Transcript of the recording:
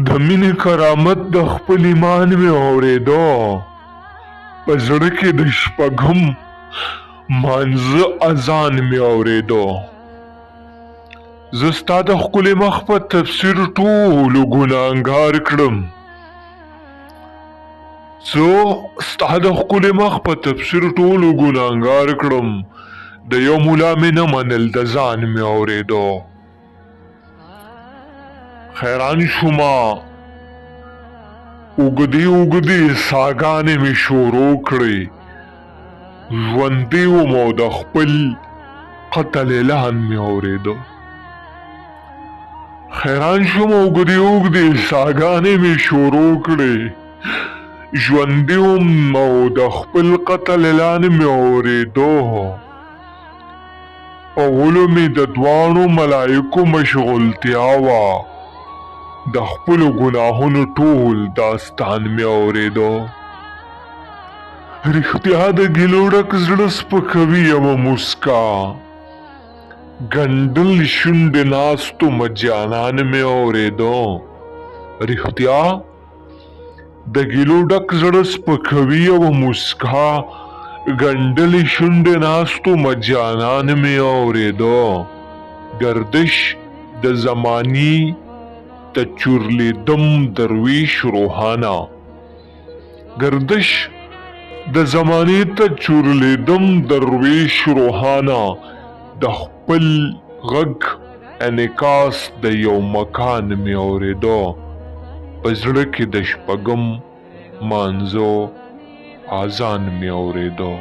د مینې کرامت د خپل ایمان مې اورېدو، په زړه کې د شپږم مانځه اذان مې اورېدو. زه ستا د ښکلي مخ په تفسیر ټولو ګناهګار کړم، د یو ملا مې نه منل د ځان مې اورېدو. حیران شومه اوږدې اوږدې ساګانې مې شروع کړې، ژوندی وم او د خپل قتل اعلان مې اورېدو. حیران شومه اوږدې اوږدې ساګانې مې شروع کړې، ژوندی وم او د خپل قتل اعلان مې اورېدو. په غولو مې د دواړو ملایکو مشغولتیا وه، د خپلو ګناهونو ټول داستان مې اورېدو. رښتیا د ګیلو ډک زړه سپکوي یمه موسکا، ګنډل شونډې ناستو مجانان مې اورېدو. رښتیا د ګیلو ډک زړه سپکوي یوه موسکا، ګنډلې شونډې ناستو مجانان مې اورېدو. گردش د زمانې ته چورلېدم درویش روحانه، گردش د زمانې ته چورلېدم درویش روحانه، د خپل غږ انعکاس د یو مکان مې اورېدو. په زړه کې د شپږم مانځه اذان مې اورېدو.